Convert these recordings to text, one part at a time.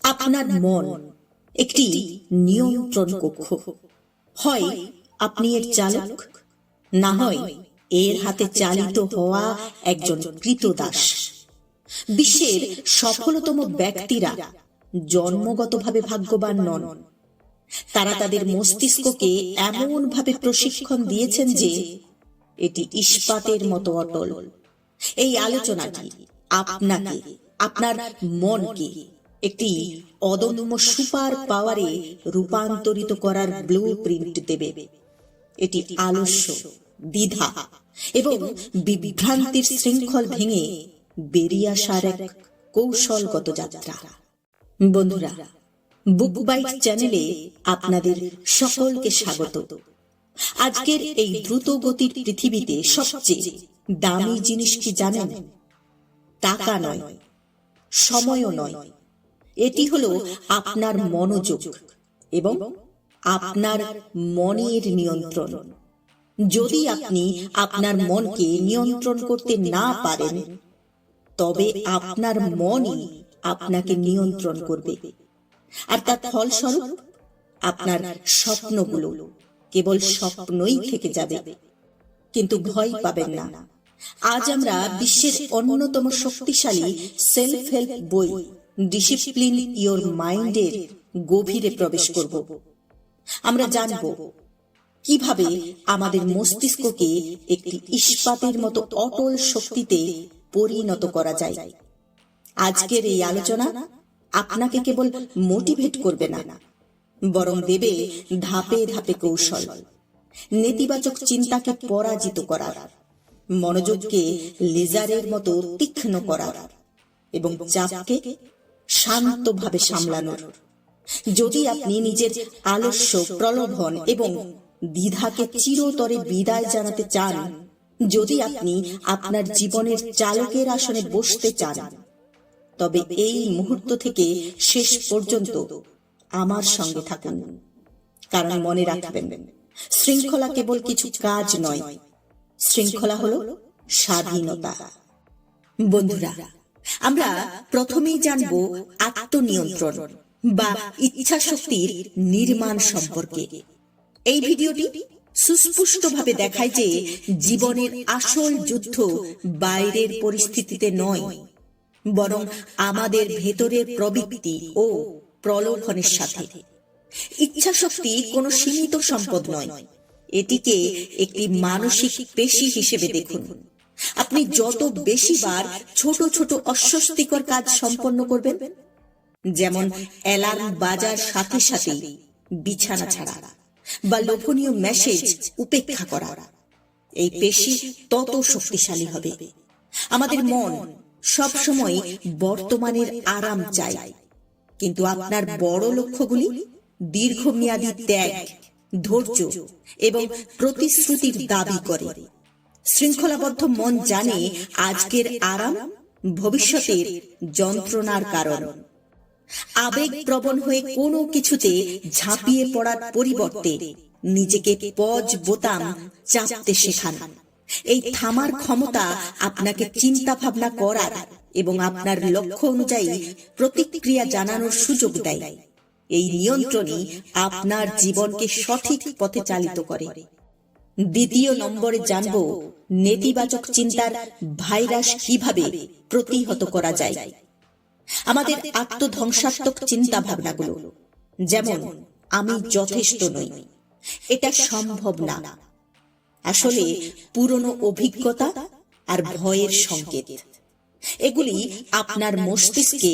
আপনার মন একটি নিয়ন্ত্রণ কক্ষ। হয় আপনি এর চালক, না হয় এর হাতে চালিত হওয়া একজন ক্রীতদাস। বিশ্বের সফলতম ব্যক্তিরা জন্মগতভাবে ভাগ্যবান নন। তারা তাদের মস্তিষ্ককে এমনভাবে প্রশিক্ষণ দিয়েছেন যে এটি ইস্পাতের মতো অটল। এই আলোচনাটি আপনাকে, আপনার মনকে একটি অদম্য সুপার পাওয়ারে রূপান্তরিত করার ব্লু প্রিন্ট দেবে। এটি আলস্য, দ্বিধা এবং বিভ্রান্তির শৃঙ্খল ভেঙে বেরিয়ে আসার এক কৌশলগত যাত্রা। বন্ধুরা, বুক বাইট চ্যানেলে আপনাদের সকলকে স্বাগত। আজকের এই দ্রুত গতির পৃথিবীতে সবচেয়ে দামি জিনিস কি জানেন? টাকা নয়, সময়ও নয়, এটি হলো আপনার মনোযোগ এবং আপনার মনের নিয়ন্ত্রণ। যদি আপনি আপনার মনকে নিয়ন্ত্রণ করতে না পারেন, তবে আপনার মনই আপনাকে নিয়ন্ত্রণ করবে। আর তার ফলস্বরূপ আপনার স্বপ্নগুলো কেবল স্বপ্নই থেকে যাবে। কিন্তু ভয় পাবেন না। আজ আমরা বিশ্বের অন্যতম শক্তিশালী সেলফ হেল্প বই ডিসিপ্লিন ইওর মাইন্ডের গভীরে প্রবেশ করব। আমরা জানব কিভাবে আমাদের মস্তিষ্ককে একটি ইস্পাতের মতো অটল শক্তিতে পরিণত করা যায়। আজকের এই আলোচনা আপনাকে কেবল মোটিভেট করবে না, বরং দেবে ধাপে ধাপে কৌশল। নেতিবাচক চিন্তাকে পরাজিত করার, মনোযোগকে লেজারের মতো তীক্ষ্ণ করার এবং চাপকে শান্তভাবে সামলানোর। যদি আপনি নিজের আলস্য, প্রলোভন এবং দ্বিধাকে চিরতরে বিদায় জানাতে চান, যদি আপনি আপনার জীবনের চালকের আসনে বসতে চান, তবে এই মুহূর্ত থেকে শেষ পর্যন্ত আমার সঙ্গে থাকুন। কারণ মনে রাখবেন, শৃঙ্খলা কেবল কিছু কাজ নয়, শৃঙ্খলা হলো স্বাধীনতা। বন্ধুরা, আমরা প্রথমেই জানব আত্মনিয়ন্ত্রণ বা ইচ্ছা শক্তির নির্মাণ সম্পর্কে। এই ভিডিওটি সুস্পষ্টভাবে দেখায় যে জীবনের আসল যুদ্ধ বাইরের পরিস্থিতিতে নয়, বরং আমাদের ভেতরের প্রবৃত্তি ও প্রলোভনের সাথে। ইচ্ছা শক্তি কোনো সীমিত সম্পদ নয়, এটিকে একটি মানসিক পেশি হিসেবে দেখুন। আপনি যত বেশি বার ছোট ছোট অস্বস্তিকর কাজ সম্পন্ন করবেন, যেমন অ্যালার্ম বাজার সাথে সাথে বিছানা ছাড়া বা লোভনীয় মেসেজ উপেক্ষা করা, এই পেশি তত শক্তিশালী হবে। আমাদের মন সবসময় বর্তমানের আরাম চায়, কিন্তু আপনার বড় লক্ষ্যগুলি দীর্ঘমেয়াদী ত্যাগ, ধৈর্য এবং প্রতিশ্রুতির দাবি করে। শৃঙ্খলাবদ্ধ মন জানে আজকের আরাম ভবিষ্যতের যন্ত্রণার কারণ। আবেগপ্রবণ হয়ে কোনো কিছুতে ঝাঁপিয়ে পড়ার পরিবর্তে নিজেকে পজ বোতাম চাপতে শেখান। এই থামার ক্ষমতা আপনাকে চিন্তা ভাবনা করার এবং আপনার লক্ষ্য অনুযায়ী প্রতিক্রিয়া জানানোর সুযোগ দেয়। এই নিয়ন্ত্রণই আপনার জীবনকে সঠিক পথে চালিত করে। দ্বিতীয় নম্বরে জানব নেতিবাচক চিন্তার ভাইরাস কিভাবে প্রতিহত করা যায়। আমাদের আত্মধ্বংসাত্মক চিন্তা ভাবনাগুলো, যেমন আমি যথেষ্ট নই, এটা সম্ভব না, আসলে পুরনো অভিজ্ঞতা আর ভয়ের সংকেত। এগুলি আপনার মস্তিষ্কে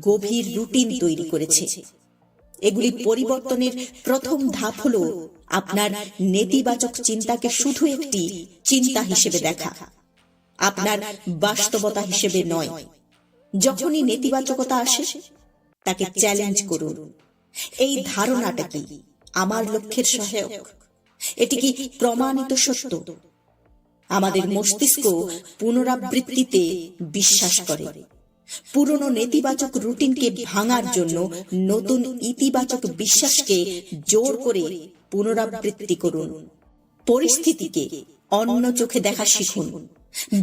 গভীর রুটিন তৈরি করেছে। এগুলি পরিবর্তনের প্রথম ধাপ হলো আপনার নেতিবাচক চিন্তাকে শুধু একটি চিন্তা হিসেবে দেখা, আপনার বাস্তবতা হিসেবে নয়। যখনই নেতিবাচকতা আসে, তাকে চ্যালেঞ্জ করুন। এই ধারণাটা কি আমার লক্ষ্যের সহায়ক? এটি কি প্রমাণিত সত্য? আমাদের মস্তিষ্ক পুনরাবৃত্তিতে বিশ্বাস করে। পুরনো নেতিবাচক রুটিনকে ভাঙার জন্য নতুন ইতিবাচক বিশ্বাসকে জোর করে পুনরাবৃত্তি করুন। পরিস্থিতিকে অন্য চোখে দেখা শিখুন।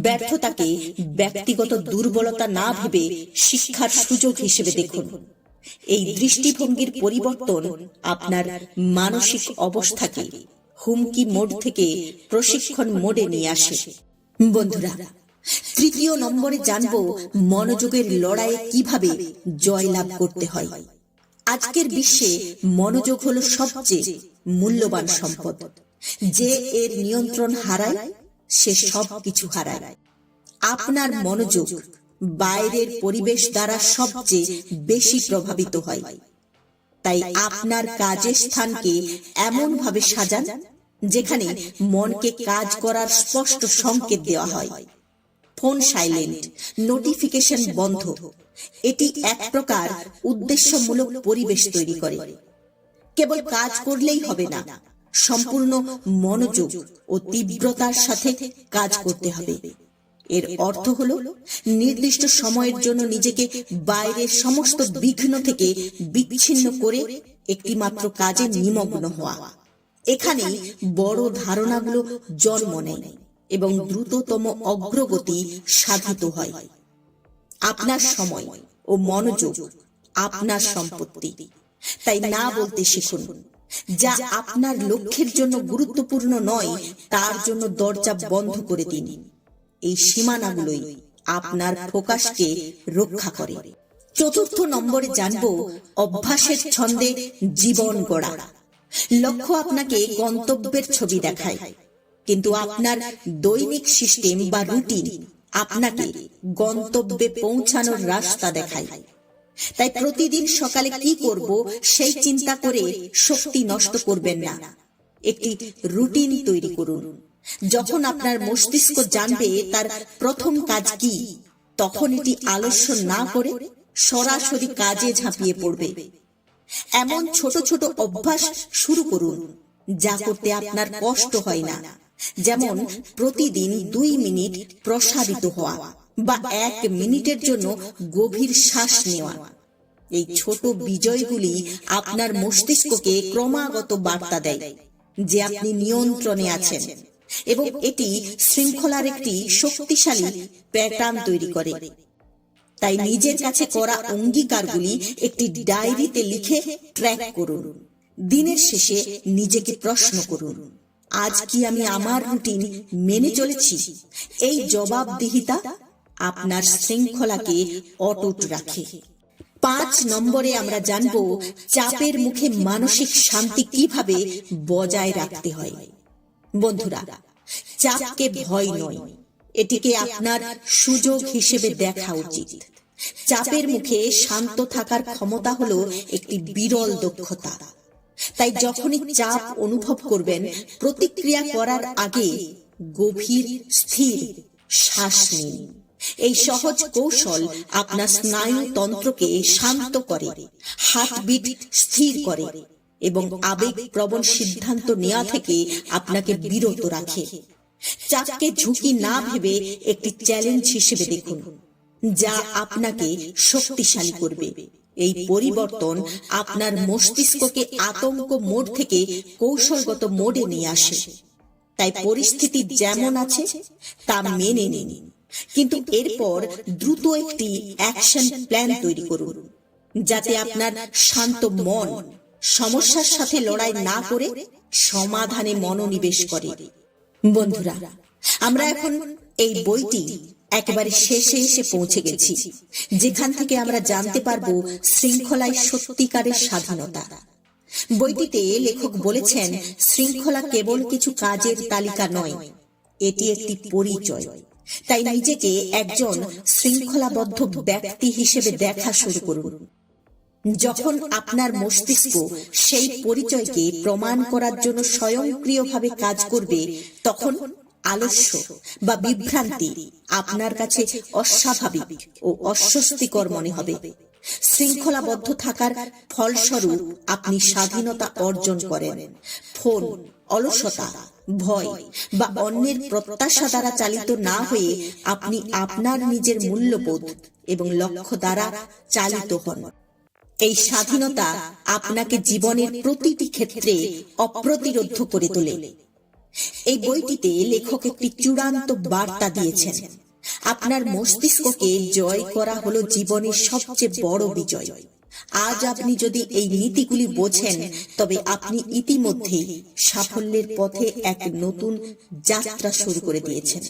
ব্যর্থতাকে ব্যক্তিগত দুর্বলতা না ভেবে শিক্ষার সুযোগ হিসেবে দেখুন। এই দৃষ্টিভঙ্গির পরিবর্তন আপনার মানসিক অবস্থাকে হুমকি মোড থেকে প্রশিক্ষণ মোডে নিয়ে আসে। বন্ধুরা, তৃতীয় নম্বরে জানবো মনোযোগের লড়াইয়ে কিভাবে জয়লাভ করতে হয়। আজকের বিশ্বে মনোযোগ হলো সবচেয়ে মূল্যবান সম্পদ। যে এর নিয়ন্ত্রণ হারায় সে সবকিছু হারায়। আপনার মনোযোগ বাইরের পরিবেশ দ্বারা সবচেয়ে বেশি প্রভাবিত হয়। তাই আপনার কাজের স্থানকে এমন ভাবে সাজান যেখানে মনকে কাজ করার স্পষ্ট সংকেত দেওয়া হয়। ফোন সাইলেন্ট, নোটিফিকেশন বন্ধ। এটি এক প্রকার উদ্দেশ্যমূলক পরিবেশ তৈরি করে। কেবল কাজ করলেই হবে না, সম্পূর্ণ মনোযোগ ও তীব্রতার সাথে কাজ করতে হবে। এর অর্থ হলো নির্দিষ্ট সময়ের জন্য নিজেকে বাইরের সমস্ত বিঘ্ন থেকে বিচ্ছিন্ন করে একটি মাত্র কাজে নিমগ্ন হওয়া। এখানে বড় ধারণাগুলো জন্ম নেয় এবং দ্রুততম অগ্রগতি সাধিত হয়। আপনার সময় ও মনোযোগ আপনার সম্পত্তি, তাই না বলতে শিখুন। যা আপনার লক্ষ্যের জন্য গুরুত্বপূর্ণ নয় তার জন্য দরজা বন্ধ করে দিন। এই সীমানাগুলোই আপনার ফোকাসকে রক্ষা করে। চতুর্থ নম্বরে জানবো অভ্যাসের ছন্দে জীবন গড়া। লক্ষ্য আপনাকে গন্তব্যের ছবি দেখায়, কিন্তু আপনার দৈনিক সিস্টেম বা রুটিন আপনাকে গন্তব্যে পৌঁছানোর রাস্তা দেখায়। তাই প্রতিদিন সকালে কি করব সেই চিন্তা করে শক্তি নষ্ট করবেন না। একটি রুটিন তৈরি করুন। যখন আপনার মস্তিষ্ক জানবে তার প্রথম কাজ কি, তখন এটি আলস্য না করে সরাসরি কাজে ঝাঁপিয়ে পড়বে। এমন ছোট ছোট অভ্যাস শুরু করুন যা করতে আপনার কষ্ট হয় না, যেমন প্রতিদিন 2 মিনিট প্রসারিত হওয়া বা 1 মিনিটের জন্য গভীর শ্বাস নেওয়া। এই ছোট বিজয়গুলি আপনার মস্তিষ্ককে ক্রমাগত বার্তা দেয় যে আপনি নিয়ন্ত্রণে আছেন, এবং এটি শৃঙ্খলার একটি শক্তিশালী প্যাটার্ন তৈরি করে। তাই নিজের কাছে করা অঙ্গীকারগুলি একটি ডায়েরিতে লিখে ট্র্যাক করুন। দিনের শেষে নিজেকে প্রশ্ন করুন, আজ কি আমি আমার রুটিন মেনে চলেছি? এই জবাবদিহিতা আপনার শৃঙ্খলাকে অটুট রাখে। 5 নম্বরে আমরা জানবো চাপের মুখে মানসিক শান্তি কিভাবে বজায় রাখতে হয়। বন্ধুরা, চাপকে ভয় নয়, এটিকে আপনার সুযোগ হিসেবে দেখা উচিত। চাপের মুখে শান্ত থাকার ক্ষমতা হলো একটি বিরল দক্ষতা। তাই যখনই চাপ অনুভব করবেন, প্রতিক্রিয়া করার আগে গভীর স্থির শ্বাস নিন। এই সহজ কৌশল আপনার স্নায়ুতন্ত্রকে শান্ত করে, হার্টবিট স্থির করে এবং আবেগপ্রবণ সিদ্ধান্ত নেওয়া থেকে আপনাকে বিরত রাখে। চাপকে ঝুঁকি না ভেবে একটি চ্যালেঞ্জ হিসেবে দেখুন, যা আপনাকে শক্তিশালী করবে। এই পরিবর্তন আপনার মস্তিষ্ককে আতঙ্ক মোড থেকে কৌশলগত মোডে নিয়ে আসে। তাই পরিস্থিতি যেমন আছে তা মেনে নিন, কিন্তু এরপর দ্রুত একটি অ্যাকশন প্ল্যান তৈরি করুন, যাতে আপনার শান্ত মন সমস্যার সাথে লড়াই না করে সমাধানে মনোনিবেশ করে। বন্ধুরা, আমরা এখন এই বইটি একেবারে শেষে এসে পৌঁছে গেছি, যেখান থেকে আমরা জানতে পারবো শৃঙ্খলায় সত্যিকারের স্বাধীনতা। বইটিতে লেখক বলেছেন, শৃঙ্খলা কেবল কিছু কাজের তালিকা নয়, এটি একটি পরিচয়। তাই নিজেকে একজন শৃঙ্খলাবদ্ধ ব্যক্তি হিসেবে দেখা শুরু করুন। যখন আপনার মস্তিষ্ক সেই পরিচয়কে প্রমাণ করার জন্য স্বয়ংক্রিয়ভাবে কাজ করবে, তখন আলস্য বা বিভ্রান্তি আপনার কাছে অস্বাভাবিক ও অস্বস্তিকর মনে হবে। শৃঙ্খলাবদ্ধ থাকার ফলস্বরূপ আপনি স্বাধীনতা অর্জন করেন। ফোন, অলসতা, ভয় বা অন্যের প্রত্যাশা দ্বারা চালিত না হয়ে আপনি আপনার নিজের মূল্যবোধ এবং লক্ষ্য দ্বারা চালিত হন। এই স্বাধীনতা আপনাকে জীবনের প্রতিটি ক্ষেত্রে অপ্রতিরোধ্য করে তোলে। এই বইটিতে লেখক একটি চূড়ান্ত বার্তা দিয়েছেন, আপনার মস্তিষ্ককে জয় করা হলো জীবনের সবচেয়ে বড় বিজয়। আজ আপনি যদি এই নীতিগুলি বোঝেন তবে আপনি ইতিমধ্যেই সাফল্যের পথে এক নতুন যাত্রা শুরু করে দিয়েছেন।